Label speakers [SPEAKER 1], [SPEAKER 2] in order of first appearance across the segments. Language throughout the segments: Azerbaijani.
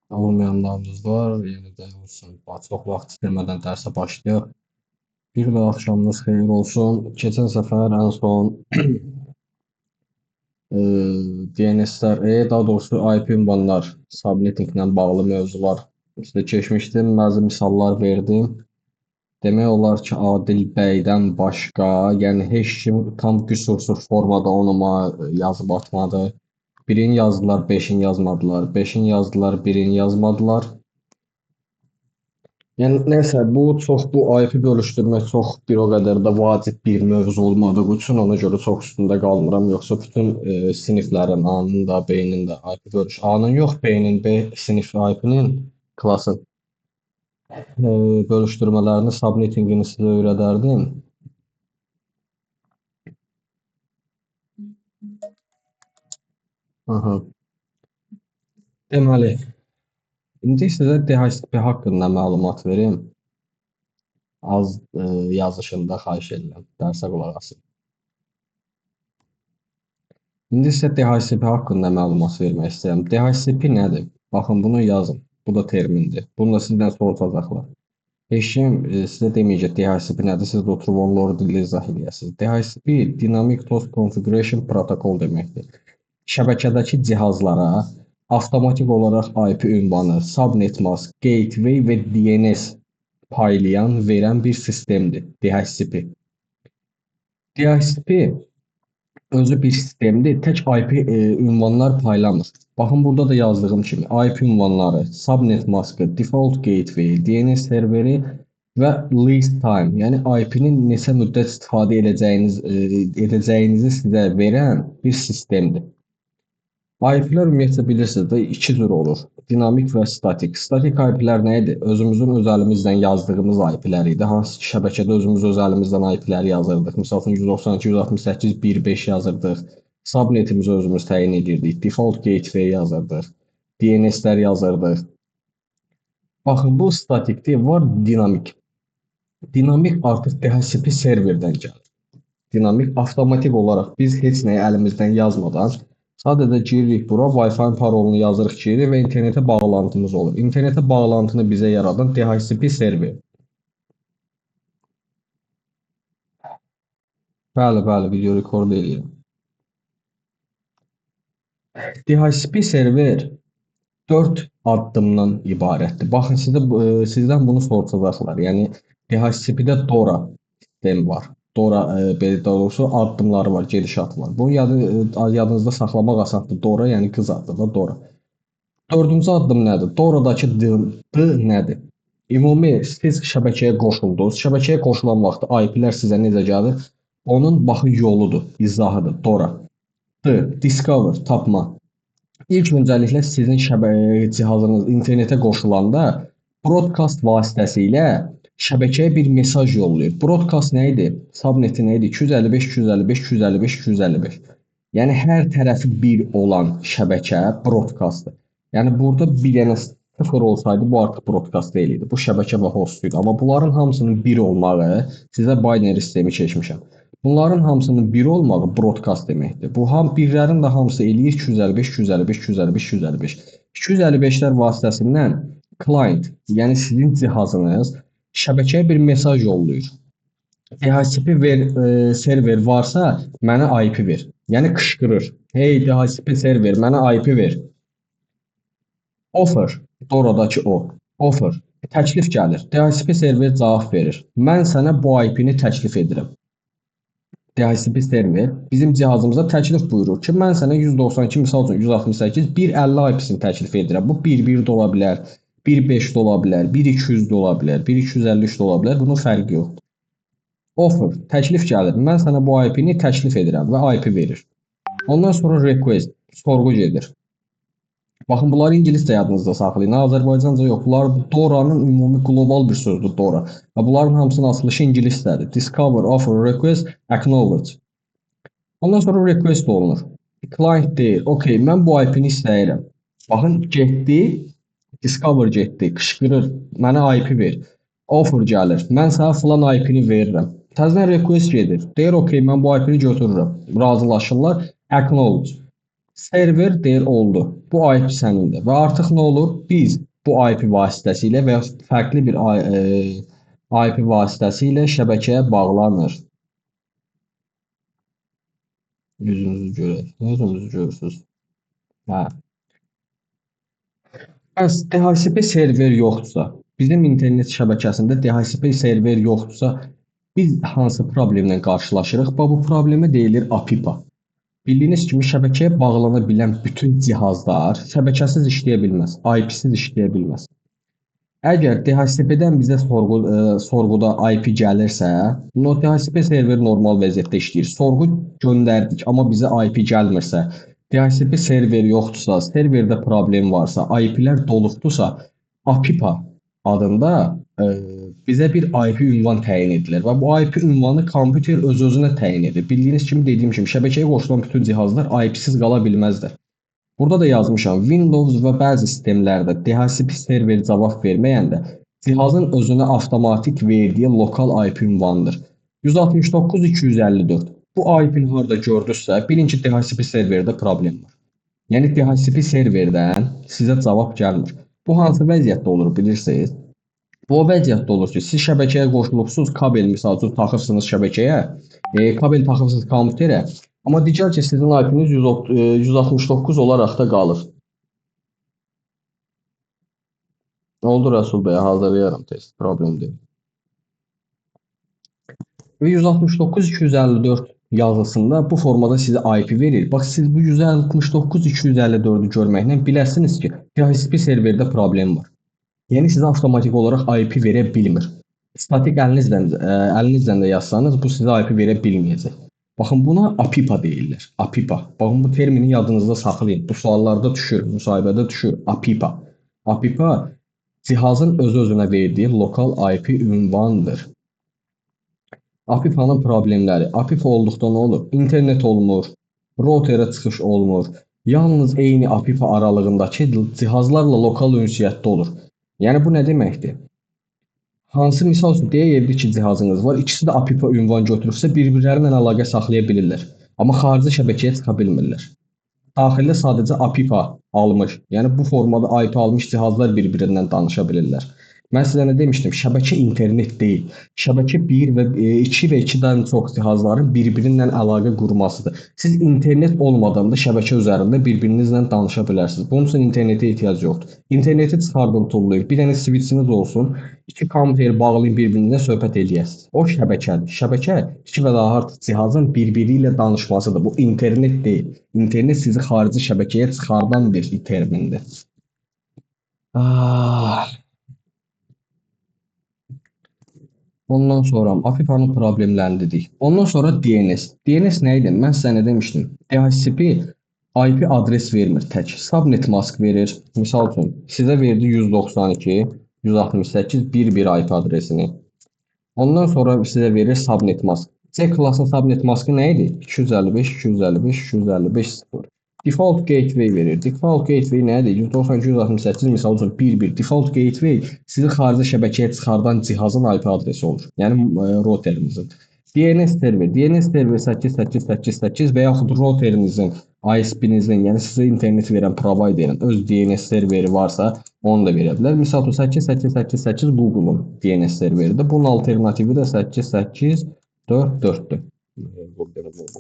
[SPEAKER 1] Olmayanlarınız var, yeni də olsun. Çox vaxt itirmədən dərsə başlayaq. Bir də axşamınız xeyir olsun. Keçən səfər ən son DNS-lər, daha doğrusu IP ünvanlar, subnettinglə bağlı mövzular üstə keçmişdim. Bəzi misallar verdim. Demək olar ki, Adil bəydən başqa, yəni heç kim tam qüsursuz formada onuma yazıb atmadı. Birini yazdılar, beşini yazmadılar. Beşini yazdılar, birini yazmadılar. Yəni nəsə bu IP bölüşdürmək çox bir o qədər də vacib bir mövzu olmadığı üçün ona görə çox üstündə qalmıram. Yoxsa bütün siniflərin A-nın da, B-nin də IP A-nın yox, B-nin, B sinif IP-nin klasın bölüşdürmələrini, subnettingini sizə öyrədərdim. Aha. Deməli, indi sizə DHCP haqqında məlumat verim. Az yazışında xahiş edirəm. Dərsə qulaq asın. İndi sizə DHCP haqqında məlumat vermək istəyirəm. DHCP nədir? Baxın, bunu yazın. Bu da termindir. Bunu da sizdən soracaqlar. Heç kim sizə deməyəcək DHCP nədir, siz də oturub onları dildə izah edəsiniz. DHCP Dynamic Host Configuration Protocol deməkdir. Şəbəkədəki cihazlara avtomatik olaraq IP ünvanı, subnet mask, gateway və DNS paylayan, verən bir sistemdir. DHCP. DHCP özü bir sistemdir. Tək IP ünvanlar paylamır. Baxın, burada da yazdığım kimi IP ünvanları, subnet maskı, default gateway, DNS serveri və lease time, yəni IP-nin neçə müddət istifadə edəcəyinizi sizə verən bir sistemdir. IP-lər ümumiyyətlə bilirsiniz də iki cür olur. Dinamik və statik. Statik IP-lər nə idi? Özümüzün öz əlimizdən yazdığımız IP-lər idi. Hansı ki, şəbəkədə özümüz öz əlimizdən IP-ləri yazırdıq. Məsələn, 192, 168, 1.5 yazırdıq. Subnetimizi özümüz təyin edirdik. Default gateway yazırdıq. DNS-lər yazırdıq. Baxın, bu statikdir. Var dinamik. Dinamik artıq DHCP serverdən gəlir. Dinamik avtomatik olaraq biz heç nəyi əlimizdən yazmadan sadəcə giririk bura, Wi-Fi parolunu yazırıq ki, və internetə bağlantımız olur. İnternetə bağlantını bizə yaradan DHCP server. Bəli, video rekord edirəm. DHCP server 4 addımdan ibarətdir. Baxın, sizdən bunu soracaqlar. Yəni DHCP-də DORA sistemi var. DORA, belə doğrusu addımları var, gedişatı var. Bunu yadınızda saxlamaq asandır. DORA, yəni qız adı da DORA. Dördüncü addım nədir? DORA-dakı D nədir? Ümumi siz şəbəkəyə qoşuldunuz. Şəbəkəyə qoşulan vaxt IP-lər sizə necə gəlir? Onun baxın yoludur, izahıdır. DORA. D, discover, tapma. İlk öncəliklə sizin cihazınız internetə qoşulanda broadcast vasitəsilə şəbəkəyə bir mesaj yollayır. Broadcast nə idi? Subneti nə idi? 255, 255, 255, 255. Yəni hər tərəfi 1 olan şəbəkə broadcastdır. Yəni burada bir dənə 0 olsaydı bu artıq broadcast deyil idi. Bu şəbəkə və host idi. Amma bunların hamısının 1 olmağı sizə binary sistemi keçmişəm. Bunların hamısının 1 olmağı broadcast deməkdir. Bu birlərin də hamısı eləyir 255, 255, 255, 255. 255-lər vasitəsindən client, yəni sizin cihazınız şəbəkəyə bir mesaj yollayır. DHCP server varsa mənə IP ver. Yəni qışqırır. Hey DHCP server, mənə IP ver. Offer, oradakı o. Offer, təklif gəlir. DHCP server cavab verir. Mən sənə bu IP-ni təklif edirəm. DHCP server bizim cihazımıza təklif buyurur ki, mən sənə 192, misal üçün 168, 150 IP-sini təklif edirəm. Bu 1.1 də ola bilər, 1.5 də ola bilər, 1.200 də ola bilər, 1.253 də ola bilər. Bunun fərqi yoxdur. Offer, təklif gəlir. Mən sənə bu IP-ni təklif edirəm və IP verir. Ondan sonra request, sorğu gedir. Baxın, bunları ingiliscə yadınızda saxlayın. Azərbaycanca yox. Bunlar DORA-nın ümumi qlobal bir sözdür DORA. Və bunların hamısının açılışı ingiliscədir. Discover, offer, request, acknowledge. Ondan sonra request olunur. Client deyir, okey, mən bu IP-ni istəyirəm. Baxın, getdi, discover getdi, qışqırır, mənə IP ver. Offer gəlir, mən sənə filan IP-ni verirəm. Təzədən request gedir. Deyir, okey, mən bu IP-ni götürürəm. Razılaşırlar, acknowledge. Server deyir oldu. Bu IP sənindir və artıq nə olur? Biz bu IP vasitəsilə və ya fərqli bir IP vasitəsilə şəbəkəyə bağlanır. Yüzünüzü görək. Yüzünüzü görürsüz. Hə. Bəs DHCP server yoxdursa, bizim internet şəbəkəsində DHCP server yoxdursa, biz hansı problemlə qarşılaşırıq? Bu problemə deyilir APIPA. Bildiyiniz kimi şəbəkəyə bağlana bilən bütün cihazlar şəbəkəsiz işləyə bilməz, IP-siz işləyə bilməz. Əgər DHCP-dən bizə sorğuda IP gəlirsə, DHCP server normal vəziyyətdə işləyir. Sorğu göndərdik, amma bizə IP gəlmirsə, DHCP server yoxdursa, serverdə problem varsa, IP-lər doluqdursa, APIPA adında bizə bir IP ünvan təyin edilir və bu IP ünvanı kompüter öz-özünə təyin edir. Bildiyiniz kimi, dediyim kimi, şəbəkəyə qoşulan bütün cihazlar IP-siz qala bilməzlər. Burada da yazmışam, Windows və bəzi sistemlərdə DHCP serveri cavab verməyəndə cihazın özünə avtomatik verdiyi lokal IP ünvanıdır. 169.254. Bu IP-ni harda gördünüzsə, bilin ki, DHCP serverdə problem var. Yəni DHCP serverdən sizə cavab gəlmir. Bu hansı vəziyyətdə olur bilirsiniz? Bu o vəziyyətdə olur ki, siz şəbəkəyə qoşulubsuz, kabel misal üçün taxırsınız şəbəkəyə, kabel taxırsınız kompüterə, amma digər ki, sizin IP-niz 169 olaraq da qalır. Nə oldu Rəsul bəyə? Hazırlayarım test, problem deyil. Və 169.254 yazısında bu formada sizə IP verir. Bax, siz bu 169.254-ü görməklə biləsiniz ki, DHCP serverdə problem var. Yəni sizə avtomatik olaraq IP verə bilmir. Statik əlinizlə də yazsanız, bu sizə IP verə bilməyəcək. Baxın, buna APIPA deyirlər. APIPA. Baxın, bu termini yadınızda saxlayın. Bu suallarda düşür, müsahibədə düşür. APIPA. APIPA cihazın öz-özünə verdiyi lokal IP ünvandır. APIPA-nın problemləri. APIPA olduqda nə olur? İnternet olmur, routerə çıxış olmur. Yalnız eyni APIPA aralığındakı cihazlarla lokal ünsiyyətdə olur. Yəni bu nə deməkdir? Hansı misal üçün deyək ki, cihazınız var, ikisi də APIPA ünvan götürürsə bir-birləri ilə əlaqə saxlaya bilirlər. Amma xarici şəbəkəyə çıxa bilmirlər. Daxildə sadəcə APIPA almış, yəni bu formada IP almış cihazlar bir-birindən danışa bilirlər. Mən sizə nə demişdim? Şəbəkə internet deyil. Şəbəkə 1 və 2 və 2-dən çox cihazların bir-birinlə əlaqə qurmasıdır. Siz internet olmadan da şəbəkə üzərində bir-birinizlə danışa bilərsiniz. Bunun üçün internetə ehtiyac yoxdur. İnterneti çıxardın, tullayın. Bir dənə switchiniz olsun. İki kompüteri bağlayın bir-birinə söhbət eləyəsiniz. O şəbəkədir. Şəbəkə iki və daha artıq cihazın bir-biri ilə danışmasıdır. Bu internet deyil. İnternet sizi xarici şəbəkəyə çıxardan bir termindir. Ondan sonra APIPA-nın problemlərini dedik. Ondan sonra DNS. DNS nə idi? Mən sizə nə demişdim? DHCP IP adres vermir tək. Subnet mask verir. Misal üçün sizə verdi 192, 168, 11 IP adresini. Ondan sonra sizə verir subnet mask. C klassın subnet maskı nə idi? 255, 255, 255, 0. Default gateway verir. Default gateway nədir? 192.168 misal üçün 1.1. Default gateway sizi xarici şəbəkəyə çıxardan cihazın IP adresi olur. Yəni routerinizin. DNS server. DNS server 8888 və yaxud routerinizin, ISP-ninizin, yəni sizə internet verən providerin öz DNS serveri varsa, onu da verə bilər. Misal üçün 8888 Google-un DNS serveridir. Bunun alternativi də 8844-dür. Bu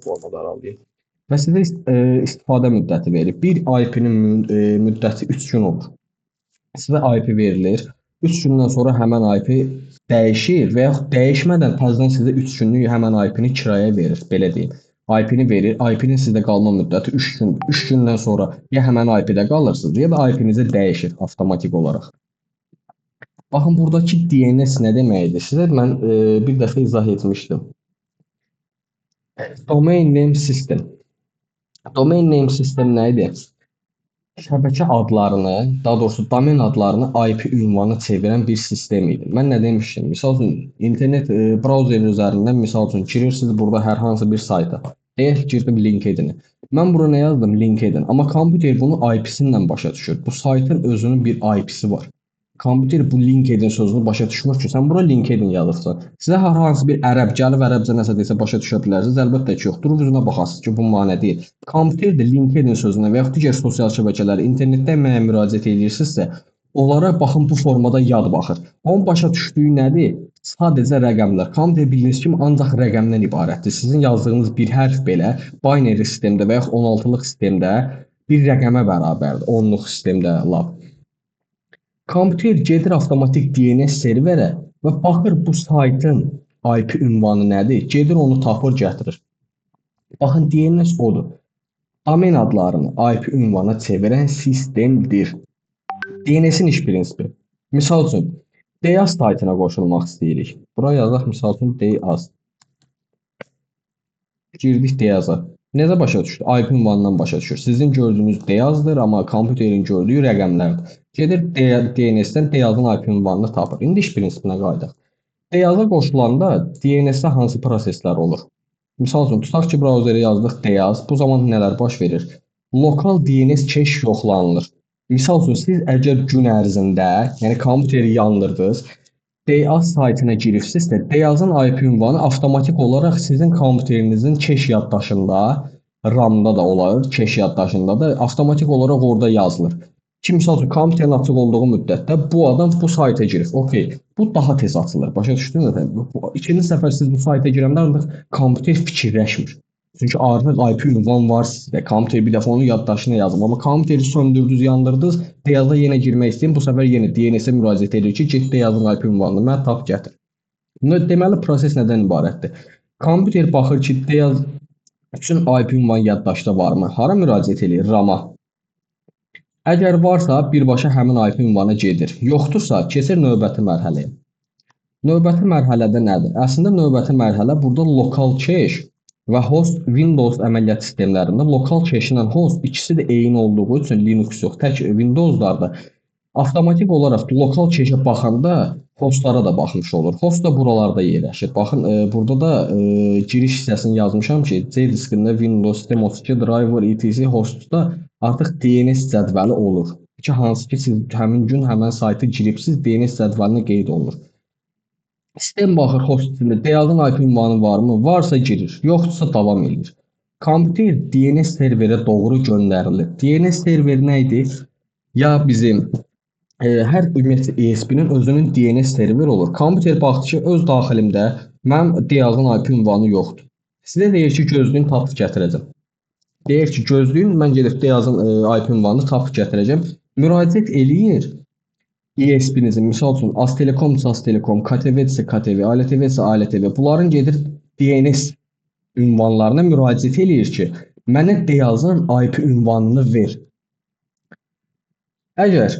[SPEAKER 1] formada aralayayım. Və sizə istifadə müddəti verir. Bir IP-nin müddəti 3 gün olur. Sizə IP verilir. 3 gündən sonra həmən IP dəyişir və yaxud dəyişmədən təzədən sizə 3 günlük həmən IP-ni kirayə verir, belə deyim. IP-ni verir. IP-nin sizdə qalma müddəti 3 gündür. 3 gündən sonra ya həmən IP-də qalırsınız, ya da IP-nizi dəyişir avtomatik olaraq. Baxın, buradakı DNS nə deməkdir? Sizə mən bir dəfə izah etmişdim. Domain name system. Domain name sistem nə idi? Şəbəkə adlarını, daha doğrusu domen adlarını IP ünvanı çevirən bir sistem idi. Mən nə demişdim? Misal üçün internet browserin üzərindən misal üçün girirsiniz burada hər hansı bir sayta. Deyək girdim LinkedIn-ə. Mən bura nə yazdım? LinkedIn. Amma kompüter bunu IP-sindən başa düşür. Bu saytın özünün bir IP-si var. Kompüter bu LinkedIn sözünü başa düşmür ki, sən bura LinkedIn yazırsan. Sizə hər hansı bir ərəb gəlib ərəbcə nəsə desə başa düşə bilərsiniz. Əlbəttə ki, yox. Durub üzünə baxasınız ki, bu mənə deyil. Kompüter də LinkedIn sözünə və yaxud digər sosial şəbəkələrə, internetdə mənə müraciət edirsinizsə, onlara baxın bu formada yad baxır. Onun başa düşdüyü nədir? Sadəcə rəqəmlər. Kompüter bildiyiniz kimi ancaq rəqəmdən ibarətdir. Sizin yazdığınız bir hərf belə binary sistemdə və yaxud 16-lıq sistemdə bir rəqəmə bərabərdir. 10-luq sistemdə lap. Kompüter gedir avtomatik DNS serverə və baxır bu saytın IP ünvanı nədir? Gedir onu tapır, gətirir. Baxın DNS odur. Domen adlarını IP ünvana çevirən sistemdir. DNS-in iş prinsipi. Misal üçün, Deyaz saytına qoşulmaq istəyirik. Bura yazaq misal üçün Deyaz. Girdik Deyaza. Necə başa düşdü? IP ünvanından başa düşür. Sizin gördüyünüz Deyazdır, amma kompüterin gördüyü rəqəmlərdir. Gedir DNS-dən Deyazın IP ünvanını tapır. İndi iş prinsipinə qayıdaq. Deyaza qoşulanda DNS-də hansı proseslər olur? Misal üçün, tutaq ki, brauzerə yazdıq Deyaz. Bu zaman nələr baş verir? Lokal DNS cache yoxlanılır. Misal üçün, siz əgər gün ərzində, yəni kompüteri yandırdınız, Deyaz saytına giribsinizsə, Deyazın IP ünvanı avtomatik olaraq sizin kompüterinizin cache yaddaşında, RAM-da da olar, cache yaddaşında da avtomatik olaraq orada yazılır. Ki, misal üçün, kompüterin açıq olduğu müddətdə bu adam bu sayta girir. Okey, bu daha tez açılır. Başa düşdünüz mü? İkinci səfər siz bu sayta girəndə artıq kompüter fikirləşmir. Çünki artıq IP ünvan var sizdə. Kompüter bir dəfə onu yaddaşına yazıb. Amma kompüteri söndürdünüz, yandırdınız, Deyaza yenə girmək istəyir. Bu səfər yenə DNS-ə müraciət edir ki, get Deyazın IP ünvanını mənə tap gətir. Deməli, proses nədən ibarətdir? Kompüter baxır ki, Deyaz üçün IP ünvan yaddaşda varmı? Hara müraciət edir? RAM-a. Əgər varsa, birbaşa həmin IP ünvana gedir. Yoxdursa, keçir növbəti mərhələyə. Növbəti mərhələdə nədir? Əslində növbəti mərhələ burada lokal cache və host Windows əməliyyat sistemlərində lokal cache ilə host ikisi də eyni olduğu üçün Linux yox, tək Windowslarda avtomatik olaraq lokal cache baxanda hostlara da baxmış olur. Host da buralarda yerləşir. Baxın, burada da giriş hissəsini yazmışam ki, C diskində Windows System 32 driver etc hostda artıq DNS cədvəli olur. Ki, hansı ki, siz həmin gün həmən saytı giribsiz, DNS cədvəlinə qeyd olunur. Sistem baxır host içində Deyazın IP ünvanı varmı? Varsa girir, yoxdursa davam edir. Kompüter DNS serverə doğru göndərilir. DNS serveri nə idi? Ya bizim hər ümumiyyətlə ESP-nin özünün DNS serveri olur. Kompüter baxdı ki, öz daxilimdə mənim Deyazın IP ünvanı yoxdur. Sizə deyir ki, gözləyin, tapıb gətirəcəm. Deyir ki, gözləyin, mən gedib Deyazın IP ünvanını tapıb gətirəcəm. Müraciət eləyir. ESP-nizin, misal üçün, Aztelekom-sa Aztelekom, KTV-dirsə KTV, ALTV-dirsə ALTV, bunların gedir DNS ünvanlarına müraciət eləyir ki, mənə Deyazın IP ünvanını ver. Əgər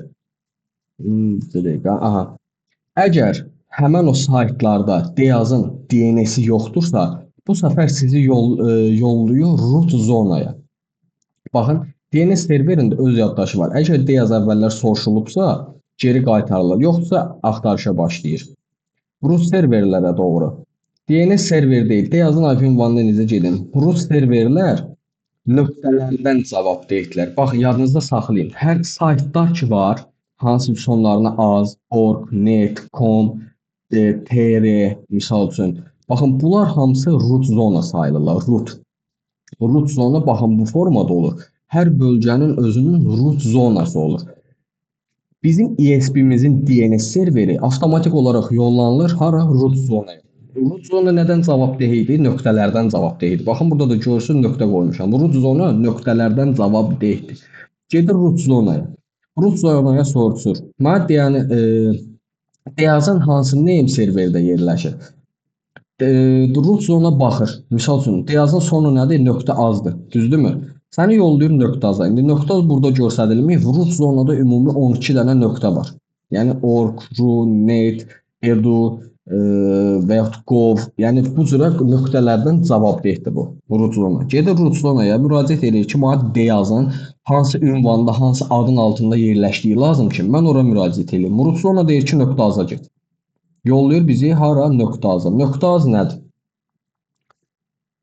[SPEAKER 1] əgər həmən o saytlarda Deyazın DNS-i yoxdursa, bu səfər sizi yollayır root zonaya. Baxın, DNS serverində öz yaddaşı var. Əgər Deyaz əvvəllər soruşulubsa, geri qaytarılır. Yoxsa axtarışa başlayır. Root serverlərə doğru. DNS server deyil. Deyazın IP ünvanına necə gedin? Root serverlər nöqtələrdən cavab deyirlər. Bax, yadınızda saxlayın. Hər saytlar ki var, hansı sonlarına az, org, net, com, tr, misal üçün. Baxın, bunlar hamısı root zona sayılırlar. Root zona baxın bu formada olur. Hər bölgənin özünün root zonası olur. Bizim ESP-mizin DNS serveri avtomatik olaraq yollanılır hara? Root zonaya. Root zona nədən cavabdeh idi? Nöqtələrdən cavabdeh idi. Baxın, burada da görürsünüz, nöqtə qoymuşam. Root zona nöqtələrdən cavabdehdir. Gedir root zonaya. Root zonaya soruşur. Mənə deyəni, Deyazın hansı name serverdə yerləşir? Root zona baxır. Misal üçün, Deyazın sonu nədir? Nöqtə azdır. Düzdürmü? Səni yollayır nöqtə aza. İndi nöqtə az burada göstərilmir. Root zonada ümumi 12 dənə nöqtə var. Yəni org, ru, net, edu və yaxud gov. Yəni bu cürə nöqtələrdən cavabdehdir bu root zona. Gedir root zonaya müraciət edir ki, mənə Deyazın hansı ünvanda, hansı adın altında yerləşdiyi lazım ki, mən ora müraciət edirəm. Root zona deyir ki, nöqtə aza get. Yollayır bizi hara? Nöqtə aza. Nöqtə az nədir?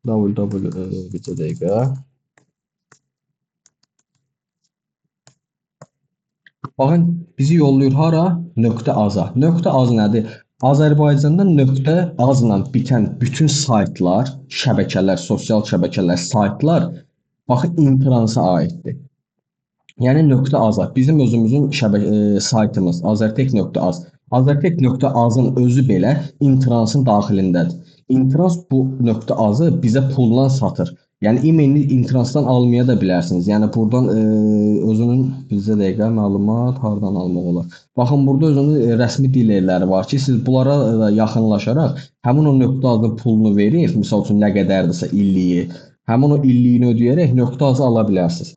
[SPEAKER 1] Bir dəqiqə. Baxın, bizi yollayır hara? Nöqtə aza. Nöqtə az nədir? Azərbaycanda nöqtə azla bitən bütün saytlar, şəbəkələr, sosial şəbəkələr, saytlar baxın intransa aiddir. Yəni nöqtə aza. Bizim özümüzün saytımız azərtech.az. Azərtech.azın özü belə intransın daxilindədir. Intrans bu nöqtə azı bizə pulla satır. Yəni e-mailini intransdan almaya da bilərsiniz. Yəni buradan özünün bizə dəqiqə məlumat hardan almaq olar. Baxın burada özünün rəsmi dilləri var ki, siz bunlara da yaxınlaşaraq həmin o nöqtə azın pulunu verir. Məsəl üçün nə qədərdirsə illiyi, həmin o illiyini ödəyərək nöqtə azı ala bilərsiniz.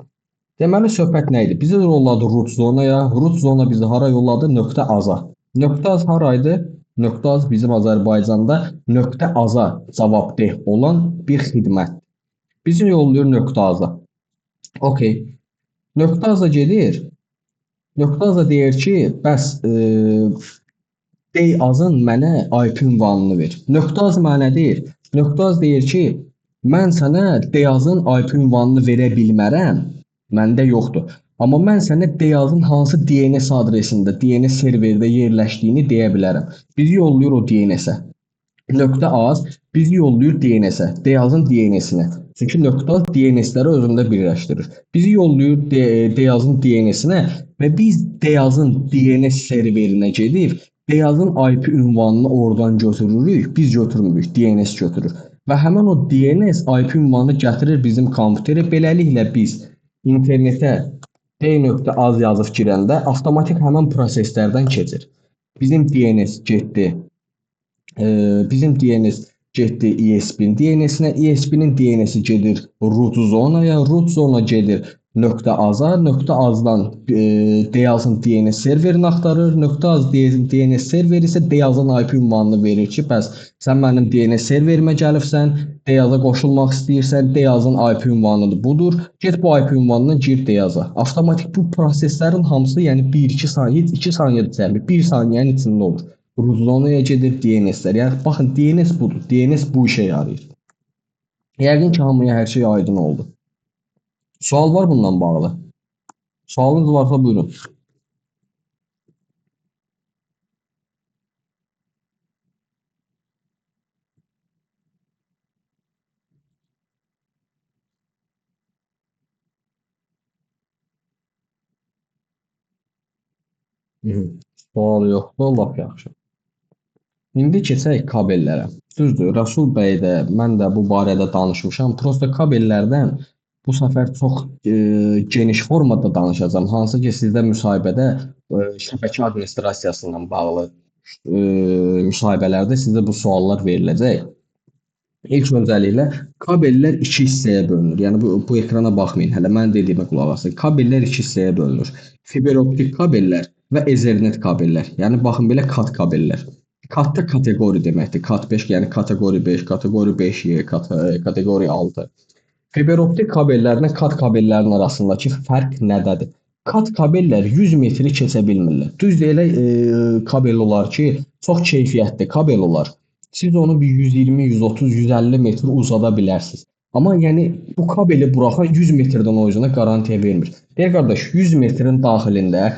[SPEAKER 1] Deməli söhbət nə idi? Bizi yolladı root zonaya. Root zona bizi hara yolladı? Nöqtə aza. Nöqtə az haraydı? Nöqtə az bizim Azərbaycanda nöqtə aza cavabdeh olan bir xidmət. Bizi yollayır nöqtə aza. Okay. Nöqtə aza gedir. Nöqtə aza deyir ki, bəs dey azın mənə IP ünvanını ver. Nöqtə az mənə deyir. Nöqtə az deyir ki, mən sənə dey azın IP ünvanını verə bilmərəm. Məndə yoxdur. Amma mən sənə Deyazın hansı DNS adresində, DNS serverdə yerləşdiyini deyə bilərəm. Bizi yollayır o DNS-ə. Nöqtə az bizi yollayır DNS-ə, Deyazın DNS-inə. Çünki nöqtə az DNS-ləri özündə birləşdirir. Bizi yollayır Deyazın DNS-inə və biz Deyazın DNS serverinə gedib Deyazın IP ünvanını oradan götürürük, biz götürmürük, DNS götürür. Və həmin o DNS IP ünvanını gətirir bizim kompüterə. Beləliklə biz internetə d.az yazıb girəndə avtomatik həmin proseslərdən keçir. Bizim DNS getdi. Bizim DNS getdi ESP-in DNS-inə, ESP-nin DNS-i gedir root zonaya, root zona gedir nöqtə aza, nöqtə azdan Deyazın DNS serverini axtarır, nöqtə az DNS serveri isə Deyazın IP ünvanını verir ki, bəs sən mənim DNS serverimə gəlibsən, Deyaza qoşulmaq istəyirsən, Deyazın IP ünvanıdır budur, get bu IP ünvanından gir Deyaza. Avtomatik bu proseslərin hamısı, yəni 1-2 saniyə, 2 saniyədə cəmi 1 saniyənin içində olur. Root zonaya gedir DNS-lər. Yəni baxın DNS budur. DNS bu işə yarayır. Yəqin ki hamıya hər şey aydın oldu. Sual var bundan bağlı. Sualınız varsa buyurun. Sual yoxdur, lap yaxşı. İndi keçək kabellərə. Düzdür, Rəsul bəy də, mən də bu barədə danışmışam. Prosta kabellərdən bu səfər çox geniş formada danışacağam. Hansı ki, sizdə müsahibədə şəbəkə administrasiyası ilə bağlı müsahibələrdə sizə bu suallar veriləcək. İlk öncəliklə kabellər iki hissəyə bölünür. Yəni bu ekrana baxmayın, hələ mən dediyimə qulaq asın. Kabellər iki hissəyə bölünür. Fiberoptik kabellər və Ethernet kabellər. Yəni baxın belə kat kabellər. Kat da kateqori deməkdir. Kat 5, yəni kateqori 5, kateqori 5Y, kateqori 6. Fiberoptik kabellərlə kat kabellərin arasındakı fərq nədədir? Kat kabellər 100 metri keçə bilmirlər. Düzdür, elə kabel olar ki, çox keyfiyyətli kabel olar. Siz onu bir 120, 130, 150 metr uzada bilərsiniz. Amma yəni bu kabeli buraxan 100 metrdən o üzünə qarantiya vermir. Deyir qardaş, 100 metrin daxilində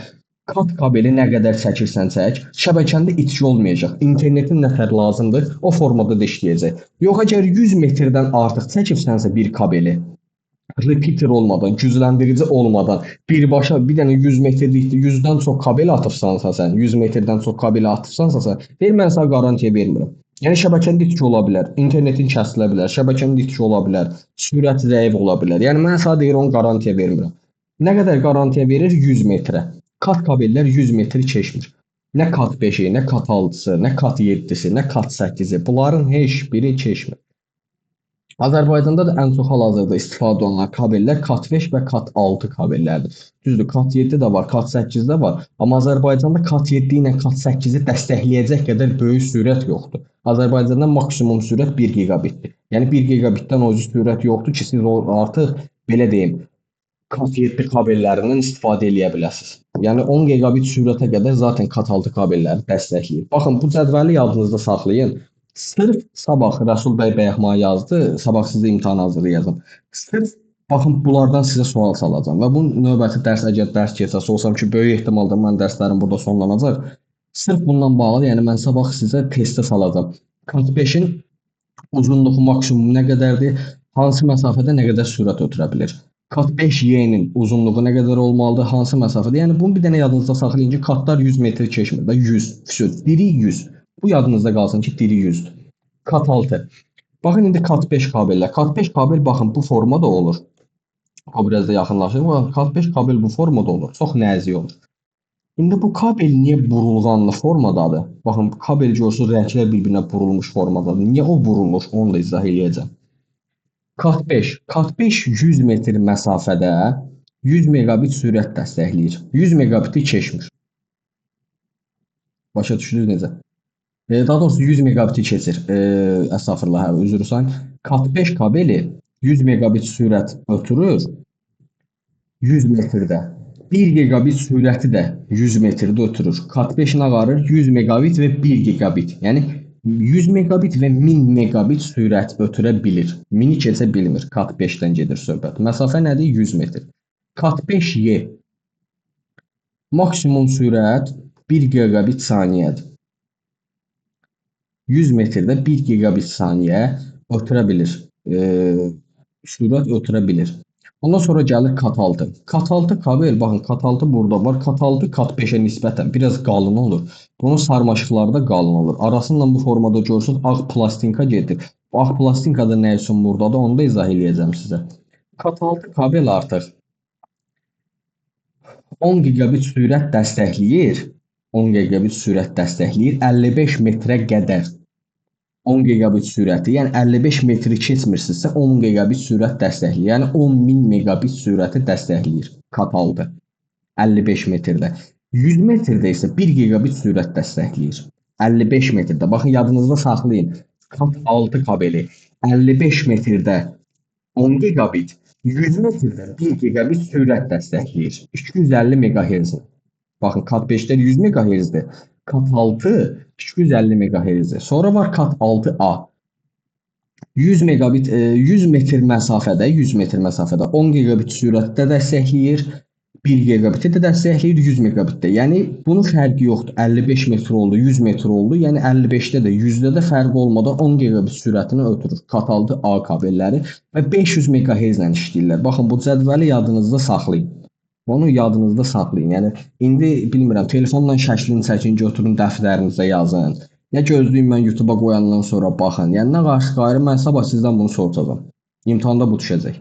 [SPEAKER 1] kat kabeli nə qədər çəkirsən çək, şəbəkəndə itki olmayacaq. İnternetin nətər lazımdır, o formada da işləyəcək. Yox, əgər 100 metrdən artıq çəkibsənsə bir kabeli, repeater olmadan, gücləndirici olmadan birbaşa bir dənə 100 metrlikdə 100-dən çox kabel atıbsansa sən, 100 metrdən çox kabel atıbsansa sən, deyir mən sənə qarantiya vermirəm. Yəni şəbəkəndə itki ola bilər, internetin kəsilə bilər, şəbəkəndə itki ola bilər, sürət zəif ola bilər. Yəni mən sənə deyir onu qarantiya vermirəm. Nə qədər qarantiya verir? 100 metrə. Kat kabellər 100 metri keçmir. Nə kat 5-i, nə kat 6-sı, nə kat 7-si, nə kat 8-i. Bunların heç biri keçmir. Azərbaycanda da ən çox hal-hazırda istifadə olunan kabellər kat 5 və kat 6 kabellərdir. Düzdür, kat 7 də var, kat 8 də var. Amma Azərbaycanda kat 7 ilə kat 8-i dəstəkləyəcək qədər böyük sürət yoxdur. Azərbaycanda maksimum sürət 1 gigabitdir. Yəni 1 gigabitdən o sürət yoxdur ki, siz artıq belə deyim, kat 7 kabellərindən istifadə edə biləsiniz. Yəni 10 gigabit sürətə qədər zaten kat 6 kabelləri dəstəkləyir. Baxın, bu cədvəli yadınızda saxlayın. Sırf sabah Rəsul bəy Bəyəxma yazdı, sabah sizə imtahan hazırlayacağam. Sırf Baxın, bunlardan sizə sual salacağam və bu növbəti dərs, əgər dərs keçəsi olsam ki, böyük ehtimalda mən dərslərim burada sonlanacaq. Sırf bundan bağlı, yəni mən sabah sizə testə salacağam. Kat 5-in uzunluğu maksimum nə qədərdir? Hansı məsafədə nə qədər sürət ötürə bilir? Kat 5Y-nin uzunluğu nə qədər olmalıdır? Hansı məsafədə? Yəni bunu bir dənə yadınızda saxlayın ki, katlar 100 metr keçmir və 100, diri 100. Bu yadınızda qalsın ki, diri 100-dür. Kat 6. Baxın indi kat 5 kabellər. Kat 5 kabel baxın bu formada olur. O biraz da yaxınlaşır. Kat 5 kabel bu formada olur. Çox nəzik olur. İndi bu kabel niyə burulğanlı formadadır? Baxın, kabel görsünüz, rənglər bir-birinə burulmuş formadadır. Niyə o burulur? Onu da izah edəcəm. Kat 5. Kat 5 100 metr məsafədə 100 megabit sürət dəstəkləyir. 100 megabiti keçmir. Başa düşdünüz necə? Daha doğrusu 100 megabiti keçir. Əstəğfurullah, üzr istəyirəm. Kat 5 kabeli 100 megabit sürət ötürür 100 metrdə. 1 gigabit sürəti də 100 metrdə ötürür. Kat 5 nə qarır? 100 megabit və 1 gigabit. Yəni 100 megabit və 1000 megabit sürət ötürə bilir. 1000-i keçə bilmir. Kat 5-dən gedir söhbət. Məsafə nədir? 100 metr. Kat 5Y maksimum sürət 1 gigabit saniyədir. 100 metrdə 1 gigabit saniyə ötürə bilir. Sürət ötürə bilir. Ondan sonra gəlir kat 6. Kat 6 kabel, baxın kat 6 burada var. Kat 6 kat 5-ə nisbətən biraz qalın olur. Bunun sarmaşıqları da qalın olur. Arasından bu formada görürsünüz ağ plastinka gedir. Bu ağ plastinka da nə üçün buradadır, onu da izah edəcəm sizə. Kat 6 kabel artıq 10 gigabit sürət dəstəkləyir. 10 gigabit sürət dəstəkləyir 55 metrə qədər. 10 gigabit sürəti, yəni 55 metri keçmirsinizsə 10 gigabit sürət dəstəkləyir. Yəni 10.000 megabit sürəti dəstəkləyir kat 6 55 metrdə. 100 metrdə isə 1 gigabit sürət dəstəkləyir. 55 metrdə. Baxın yadınızda saxlayın. Kat 6 kabeli 55 metrdə 10 gigabit, 100 metrdə 1 gigabit sürət dəstəkləyir. 250 MHz. Baxın kat 5-lər 100 MHz-dir. Kat 6 250 MHz. Sonra var kat 6A. 100 megabit 100 metr məsafədə 100 metr məsafədə 10 gigabit sürətdə dəstəkləyir. 1 gigabiti də dəstəkləyir 100 megabitdə. Yəni bunun fərqi yoxdur. 55 metr oldu, 100 metr oldu. Yəni 55-də də 100-də də fərq olmadan 10 gigabit sürətini ötürür. Kat 6A kabelləri və 500 MHz ilə işləyirlər. Baxın bu cədvəli yadınızda saxlayın. Onu yadınızda saxlayın. Yəni indi bilmirəm, telefonla şəklini çəkin, götürün dəftərinizə yazın. Ya gözləyin mən YouTube-a qoyandan sonra baxın. Yəni nə qarşı-qarşı mən sabah sizdən bunu soracağam. İmtahanda bu düşəcək.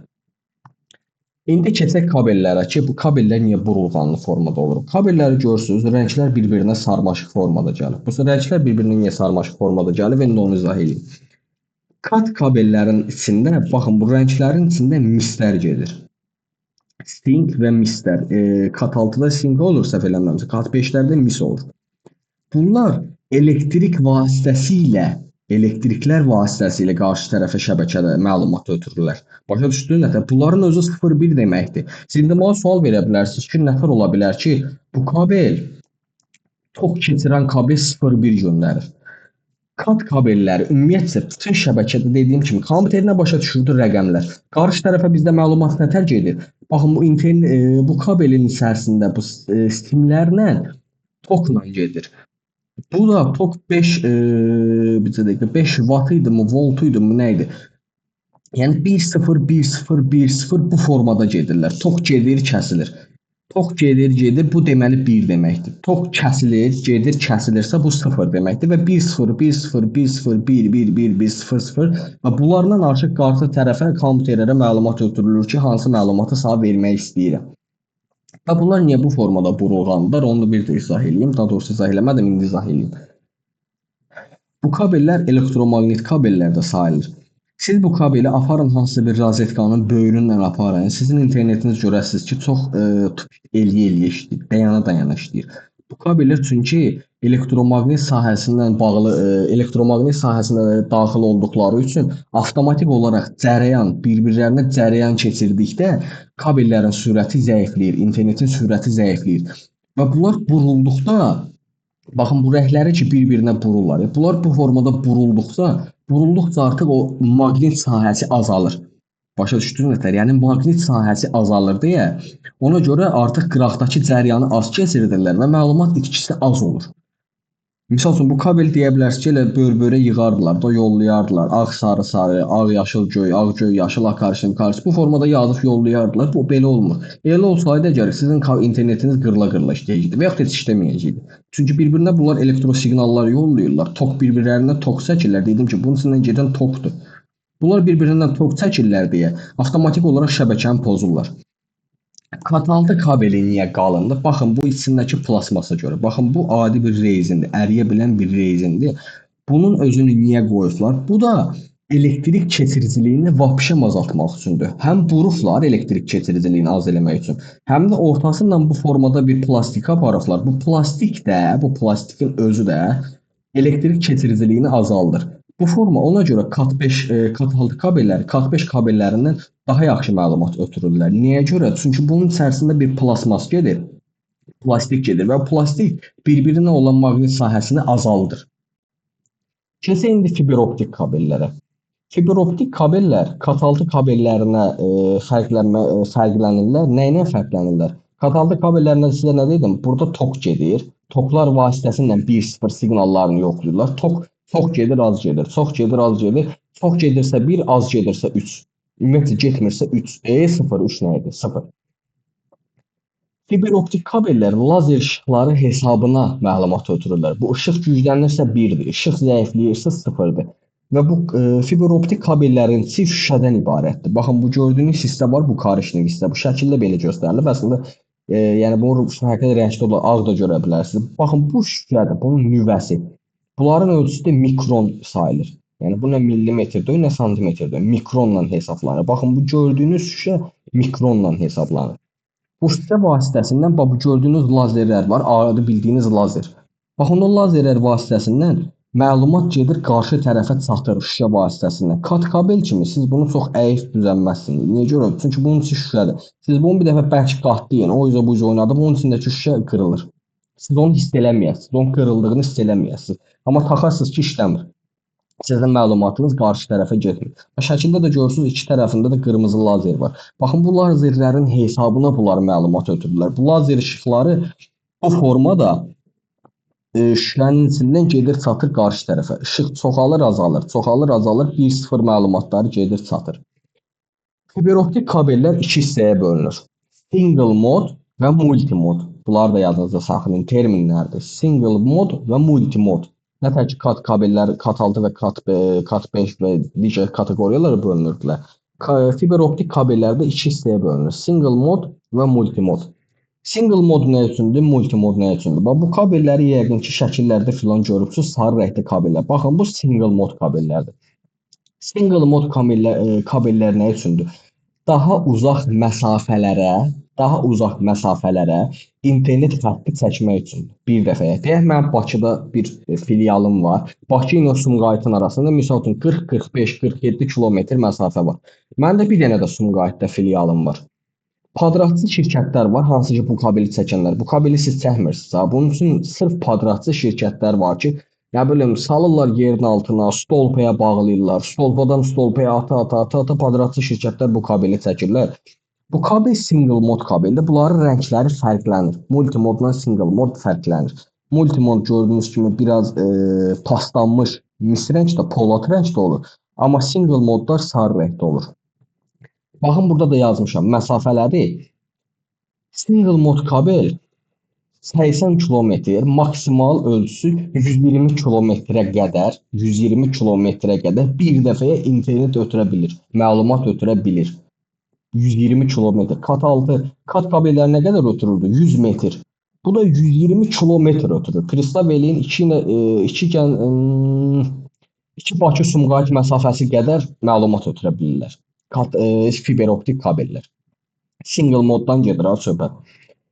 [SPEAKER 1] İndi keçək kabellərə ki, bu kabellər niyə burulğanlı formada olur? Kabelləri görürsünüz, rənglər bir-birinə sarmaşıq formada gəlir. Bu rənglər bir-birinə niyə sarmaşıq formada gəlir və indi onu izah edeyim. Kat kabellərin içində, baxın bu rənglərin içində mislər gedir. Sting və mislər. Kat 6-da sting olur, səhv eləmirəmsə. Kat 5-lərdə mis olur. Bunlar elektriklər vasitəsilə qarşı tərəfə şəbəkədə məlumat ötürürlər. Başa düşdünüz nə? Bunların özü 0-1 deməkdir. Siz indi mənə sual verə bilərsiniz ki, nətər ola bilər ki, bu kabel tok keçirən kabel 0-1 göndərir. Kat kabelləri ümumiyyətcə bütün şəbəkədə dediyim kimi kompüterinə başa düşürdü rəqəmlər. Qarşı tərəfə bizdə məlumat nətər gedir? Baxın bu kabelin içərisində bu stimlərlə tokla gedir. Bu da tok 5 watt idi mi, volt idi mi, nə idi? Yəni 1-0, 1-0, 1-0 bu formada gedirlər. Tok gedir, kəsilir. Tok gedir, bu deməli 1 deməkdir. Tok kəsilir, gedir, kəsilirsə bu 0 deməkdir və 1-0, 1-0, 1-0, 1-1, 1-1, 0-0 və bunlardan artıq qarşı tərəfə kompüterlərə məlumat ötürülür ki, hansı məlumatı sağ vermək istəyirəm. Və bunlar niyə bu formada burulğanlıdır? Onu da bir də izah edeyim. Daha doğrusu izah eləmədim, indi izah edeyim. Bu kabellər elektromaqnet kabellərdə sayılır. Siz bu kabeli aparın hansısa bir rozetkanın böyründən aparın. Sizin internetiniz görəsiniz ki, çox eləyə işləyir, dayana işləyir. Bu kabellər çünki elektromaqnet sahəsindən bağlı, elektromaqnet sahəsinə daxil olduqları üçün avtomatik olaraq bir-birlərinə cərəyan keçirdikdə kabellərin sürəti zəifləyir, internetin sürəti zəifləyir. Və bunlar burulduqda, baxın bu rəngləri ki bir-birinə bururlar. Bunlar bu formada burulduqca artıq o maqnit sahəsi azalır. Başa düşdünüz nətər? Yəni maqnit sahəsi azalır deyə ona görə artıq qıraqdakı cəryanı az keçirdirlər və məlumat itkisi az olur. Misal üçün bu kabel deyə bilərsiniz ki, elə bör-börə yığardılar da, yollayardılar. Ağ sarı sarı, ağ yaşıl göy, ağ göy yaşıl akarışım karşı bu formada yazıb yollayardılar. Bu belə olmur. Elə olsaydı əgər sizin internetiniz qırıla-qırıla işləyəcəkdi və yaxud da heç işləməyəcəkdi. Çünki bir-birinə bunlar elektrosiqnallar yollayırlar. Tok bir-birlərinə tok çəkirlər. Dedim ki, bunun içindən gedən tokdur. Bunlar bir-birindən tok çəkirlər deyə avtomatik olaraq şəbəkəni pozurlar. Kataldı kabeli niyə qalındır? Baxın bu içindəki plasmasa görə. Baxın bu adi bir rezindir, əriyə bilən bir rezindir. Bunun özünü niyə qoyublar? Bu da elektrik keçiriciliyini vapşəm azaltmaq üçündür. Həm vurublar elektrik keçiriciliyini az eləmək üçün, həm də ortasından bu formada bir plastik aparıblar. Bu plastik də, bu plastikin özü də elektrik keçiriciliyini azaldır. Bu forma ona görə kat 5 kat 6 kabelləri, kat 5 kabellərindən daha yaxşı məlumat ötürürlər. Niyə görə? Çünki bunun içərisində bir plasmas gedir, plastik gedir və plastik bir-birinə olan maqnit sahəsini azaldır. Keçək indi fiberoptik kabellərə. Fiberoptik kabellər kat 6 kabellərinə fərqlənirlər. Nə ilə fərqlənirlər? Kat 6 kabellərindən sizə nə dedim? Burada tok gedir. Toklar vasitəsilə 1-0 siqnallarını yoxlayırlar. Çox gedir, az gedir. Çox gedir, az gedir. Çox gedirsə 1, az gedirsə 3. Ümumiyyətlə getmirsə 3. 0, 3 nə idi? 0. Fiberoptik kabellər lazer işıqları hesabına məlumat ötürürlər. Bu işıq güclənirsə 1-dir, işıq zəifləyirsə 0-dır. Və bu fiberoptik kabellərin çift şüşədən ibarətdir. Baxın bu gördüyünüz hissə var, bu karışıq hissə. Bu şəkildə belə göstərilir. Əslində yəni bunu fərqli rəngdə olaraq ağ da görə bilərsiniz. Baxın bu şüşədir, bunun nüvəsi. Bunların ölçüsü də mikron sayılır. Yəni bu nə millimetrdir, nə santimetrdir, mikronla hesablanır. Baxın bu gördüyünüz şüşə mikronla hesablanır. Bu şüşə vasitəsindən bax bu gördüyünüz lazerlər var, adı bildiyiniz lazer. Baxın o lazerlər vasitəsindən məlumat gedir qarşı tərəfə çatır şüşə vasitəsindən. Kat kabel kimi siz bunu çox əyif düzənməzsiniz. Niyə görə? Çünki bunun içi şüşədir. Siz bunu bir dəfə bərk qatlayın, o yüzə bu oynadı, bunun içindəki şüşə qırılır. Siz onu hiss eləməyəsiniz, onun qırıldığını hiss eləməyəsiniz. Amma taxarsınız ki, işləmir. Sizin məlumatınız qarşı tərəfə getmir. Şəkildə də görürsünüz, iki tərəfində də qırmızı lazer var. Baxın, bu lazerlərin hesabına bunlar məlumat ötürürlər. Bu lazer işıqları bu formada şüşənin içindən gedir, çatır qarşı tərəfə. Işıq çoxalır, azalır, çoxalır, azalır, 1-0 məlumatları gedir, çatır. Fiberoptik kabellər iki hissəyə bölünür. Single mod və multimod. Bunlar da yadınızda saxlayın, terminlərdir. Single mod və multimod. Nətər ki, kat kabellər kat 6 və kat 5 və digər kateqoriyalara bölünürdülər. Fiberoptik kabellərdə iki hissəyə bölünür. Single mod və multimod. Single mod nə üçündür, multimod nə üçündür? Bax, bu kabelləri yəqin ki, şəkillərdə filan görürsünüz, sarı rəngli kabellər. Baxın, bu single mod kabellərdir. Single mod kabellər nə üçündür? Daha uzaq məsafələrə internet xətti çəkmək üçün bir dəfəyə. Deyək, mən Bakıda bir filialım var. Bakı ilə Sumqayıtın arasında misal üçün 40, 45, 47 kilometr məsafə var. Məndə bir dənə də Sumqayıtda filialım var. Padratçı şirkətlər var, hansı ki bu kabeli çəkənlər. Bu kabeli siz çəkmirsiniz. Bunun üçün sırf padratçı şirkətlər var ki, nə bilim, salırlar yerin altına, stolpaya bağlayırlar. Stolpadan stolpaya ata padratçı şirkətlər bu kabeli çəkirlər. Bu kabel single mod kabeldir. Bunların rəngləri fərqlənir. Multimodla single mod fərqlənir. Multimod gördüyünüz kimi biraz paslanmış mis rəngdə, polat rəngdə olur. Amma single modlar sarı rəngdə olur. Baxın, burada da yazmışam məsafələri. Single mod kabel 80 kilometr, maksimal ölçüsü 120 kilometrə qədər, 120 kilometrə qədər bir dəfəyə internet ötürə bilir, məlumat ötürə bilir. 120 kilometr. Kat 6, kat kabellər nə qədər ötürürdü? 100 metr. Bu da 120 kilometr ötürür. Pristav eləyin, iki Bakı Sumqayıt məsafəsi qədər məlumat ötürə bilirlər. Fiberoptik kabellər. Single moddan gedir söhbət.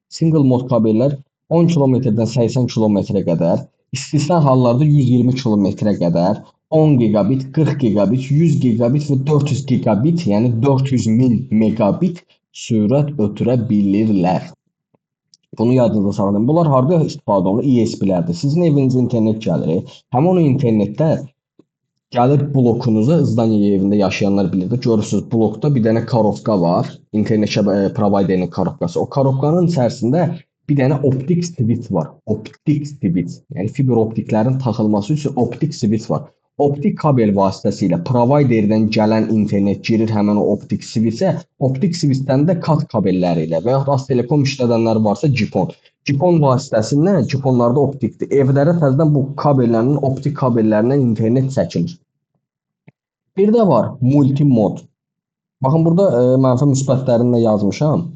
[SPEAKER 1] Single mod kabellər 10 kilometrdən 80 kilometrə qədər, istisna hallarda 120 kilometrə qədər, 10 gigabit, 40 gigabit, 100 gigabit və 400 gigabit, yəni 400 min megabit sürət ötürə bilirlər. Bunu yadınızda saxlayın. Bunlar harada istifadə olunur? ISP-lərdir. Sizin evinizə internet gəlir. Həmin o internetdə Gəlir blokunuza, zdaniya evində yaşayanlar bilir də, görürsüz blokda bir dənə karovka var, internet provayderinin karovkası. O karovkanın içərisində bir dənə optik switch var. Optik switch. Yəni fiber optiklərin taxılması üçün optik switch var. Optik kabel vasitəsilə provayderdən gələn internet girir həmin o optik switchə. Optik switchdən də kat kabelləri ilə və yaxud Aztelekom işlədənlər varsa GPON. GPON vasitəsilə, GPONlarda optikdir. Evlərə təzədən bu kabellərin, optik kabellərindən internet çəkilir. Bir də var multimod. Baxın burada mənfi müsbətlərini də yazmışam.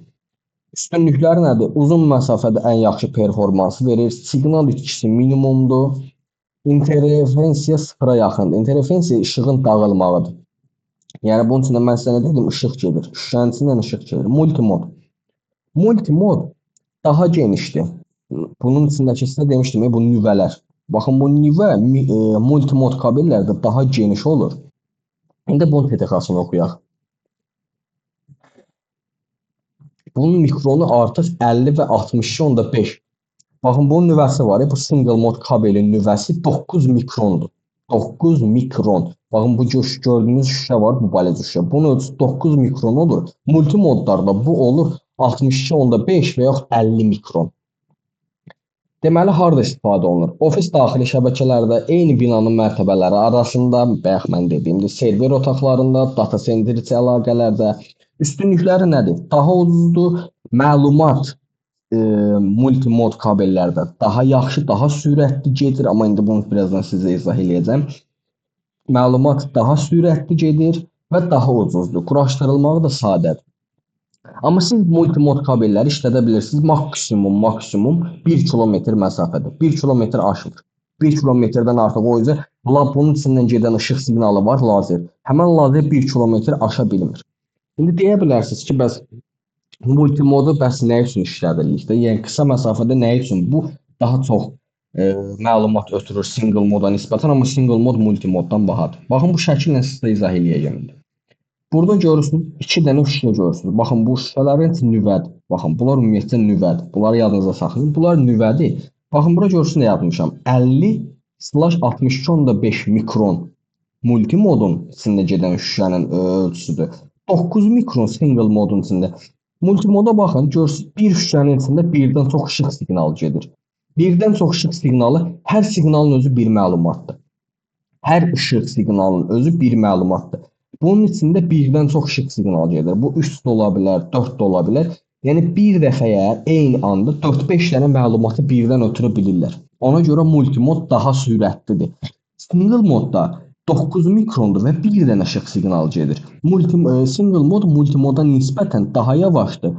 [SPEAKER 1] Üstünlükləri nədir? Uzun məsafədə ən yaxşı performansı verir. Siqnal itkisi minimumdur. İnterferensiya sıfıra yaxındır. İnterferensiya işığın dağılmağıdır. Yəni bunun üçün də mən sizə nə dedim? İşıq gedir. Şüşənin içindən işıq gedir. Multimod. Multimod daha genişdir. Bunun içindəki sizə demişdim, bu nüvələr. Baxın bu nüvə multimod kabellərdə daha geniş olur. İndi bunun TTX-ını oxuyaq. Bunun mikronu artıq 50 və 62.5. Baxın bunun nüvəsi var. Bu single mod kabelin nüvəsi 9 mikrondur. 9 mikron. Baxın bu gördüyünüz şüşə var, bu balaca şüşə. Bunun ölçüsü 9 mikron olur. Multimodlarda bu olur 62.5 və yaxud 50 mikron. Deməli, harda istifadə olunur? Ofis daxili şəbəkələrdə, eyni binanın mərtəbələri arasında, bayaq mən dediyimdə, server otaqlarında, data center içi əlaqələrdə. Üstünlükləri nədir? Daha ucuzdur, məlumat multimod kabellərdə daha yaxşı, daha sürətli gedir, amma indi bunu birazdan sizə izah eləyəcəm. Məlumat daha sürətli gedir və daha ucuzdur. Quraşdırılmağı da sadədir. Amma siz multimod kabelləri işlədə bilirsiniz maksimum 1 kilometr məsafədə. 1 kilometr aşmır. 1 kilometrdən artıq o üzə bunun içindən gedən işıq siqnalı var, lazer. Həmən lazer 1 kilometr aşa bilmir. İndi deyə bilərsiniz ki, bəs multimodu bəs nə üçün işlədirik də? Yəni qısa məsafədə nə üçün? Bu daha çox məlumat ötürür single moda nisbətən, amma single mod multimoddan bahadır. Baxın bu şəkillə sizə izah eləyəcəm indi. Burada görürsünüz, 2 dənə şüşə görürsünüz. Baxın, bu şüşələrin nüvədir. Baxın, bunlar ümumiyyətlə nüvədir. Bunları yadınıza saxlayın. Bunlar nüvədir. Baxın, bura görürsünüz, nə yazmışam. 50/62.5 mikron multimodun içində gedən şüşənin ölçüsüdür. 9 mikron single modun içində. Multimoda baxın, görürsünüz, bir şüşənin içində birdən çox işıq siqnalı gedir. Birdən çox işıq siqnalı, hər siqnalın özü bir məlumatdır. Hər işıq siqnalının özü bir məlumatdır. Bunun içində birdən çox işıq siqnalı gedir. Bu 3 də ola bilər, 4 də ola bilər. Yəni bir dəfəyə eyni anda 4-5 dənə məlumatı birdən ötürə bilirlər. Ona görə multimod daha sürətlidir. Single modda 9 mikrondur və bir dənə işıq siqnalı gedir. Single mod multimoda nisbətən daha yavaşdır.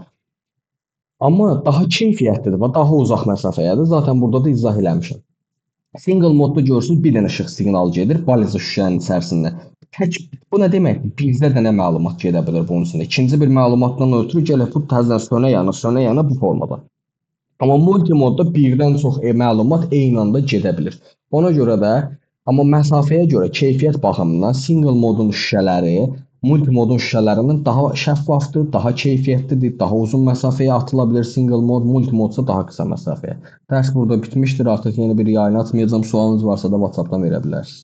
[SPEAKER 1] Amma daha keyfiyyətlidir və daha uzaq məsafəyədir. Zaten burada da izah eləmişəm. Single modda görürsünüz, bir dənə işıq siqnalı gedir balaca şüşənin içərisində. Bu nə deməkdir? Bircə dənə məlumat gedə bilər bunun içində. İkinci bir məlumatdan ötürü gəlib bu təzədən sönə yana bu formada. Amma multimodda birdən çox məlumat eyni anda gedə bilir. Ona görə də, amma məsafəyə görə keyfiyyət baxımından single modun şüşələri multimodun şüşələrindən daha şəffafdır, daha keyfiyyətlidir, daha uzun məsafəyə atıla bilir single mod, multimodsa daha qısa məsafəyə. Dərs burada bitmişdir. Artıq yeni bir yayın açmayacağım. Sualınız varsa da WhatsApp-dan verə bilərsiniz.